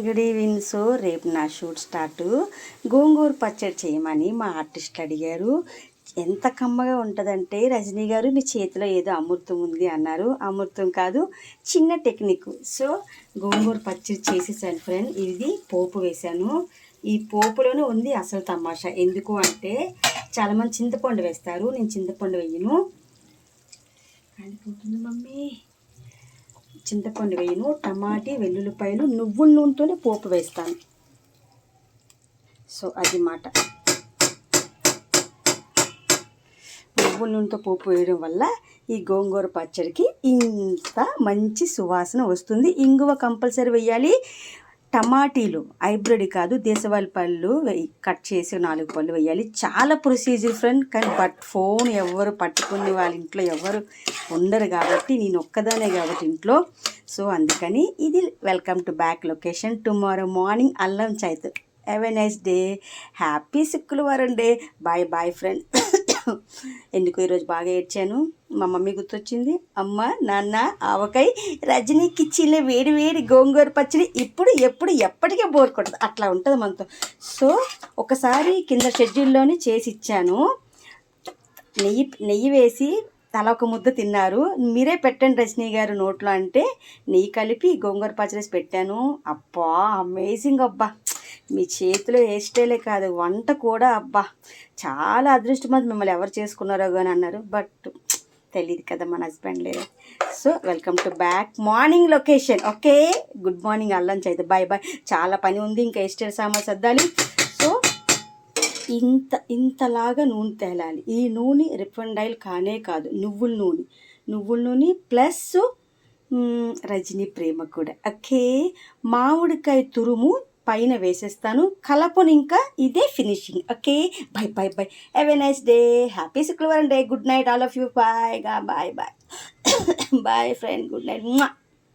Good evening. So రేపు నా shoot start. గోంగూర పచ్చడి చేయమని మా ఆర్టిస్టులు అడిగారు. ఎంత కమ్మగా ఉంటుందంటే, రజనీ గారు మీ చేతిలో ఏదో అమృతం ఉంది అన్నారు. అమృతం కాదు, చిన్న టెక్నిక్. సో గోంగూర పచ్చడి చేసేసాను ఫ్రెండ్. ఇది పోపు వేశాను. ఈ పోపులోనే ఉంది అసలు తమాషా. ఎందుకు అంటే చాలామంది చింతపండు వేస్తారు, నేను చింతపండు వేయను. కాలిపోతుంది మమ్మీ. చింతపండు వేయను. టమాటీ, వెల్లుల్లిపాయలు, నువ్వుల నూనెతోనే పోపు వేస్తాను. సో అది మాట. నువ్వుల నూనెతో పోపు వేయడం వల్ల ఈ గోంగూర పచ్చడికి ఇంత మంచి సువాసన వస్తుంది. ఇంగువ కంపల్సరీ వేయాలి. టమాటీలు హైబ్రిడ్ కాదు, దేశవాళీ పళ్ళు కట్ చేసి 4 పళ్ళు వేయాలి. చాలా ప్రొసీజర్ ఫ్రెండ్. కానీ ఫోన్ ఎవరు పట్టుకుని వాళ్ళ ఇంట్లో ఎవరు ఉండరు కాబట్టి, నేను ఒక్కదానే కాబట్టి ఇంట్లో. సో అందుకని ఇది welcome to back location. Tomorrow morning అల్లం చాయ్తో. Have a nice day. Happy శుక్రవారం డే. Bye bye friend. ఎందుకు ఈరోజు బాగా ఏడ్చాను, మా మమ్మీ గుర్తొచ్చింది. అమ్మ, నాన్న, ఆవకాయ, రజనీ కిచెన్లో వేడి వేడి గోంగూర పచ్చడి. ఇప్పుడు ఎప్పుడు ఎప్పటికే బోర్ కొట్టదు, అట్లా ఉంటుంది మనతో. సో ఒకసారి కింద షెడ్యూల్లోనే చేసి ఇచ్చాను. నెయ్యి వేసి తల ఒక ముద్ద తిన్నారు. మీరే పెట్టండి రజనీ గారు నోట్లో అంటే నెయ్యి కలిపి గోంగూర పచ్చడి పెట్టాను. అబ్బా అమేజింగ్. అబ్బా మీ చేతిలో హెయిర్ స్టైలే కాదు, వంట కూడా అబ్బా చాలా అదృష్టమంది. మిమ్మల్ని ఎవరు చేసుకున్నారో కానీ అన్నారు, బట్ తెలియదు కదా మన హస్బెండ్ లేరు. So welcome to back morning location. Okay, good morning అల్లం చాయ్. Bye bye. చాలా పని ఉంది, ఇంకా హెయిర్ స్టైల్ సామాన్ సర్దాలి. సో ఇంతలాగా నూనె తేలాలి. ఈ నూనె రిఫైండ్ ఆయిల్ కానే కాదు, నువ్వుల నూనె ప్లస్ రజనీ ప్రేమ కూడా. ఓకే, మామిడికాయ తురుము పైన వేసేస్తాను. కలపను, ఇంకా ఇదే finishing. Okay, bye bye bye. Have a nice day. Happy శుక్రవారం day. Good night all of you. Bye bye bye bye friend. Good night.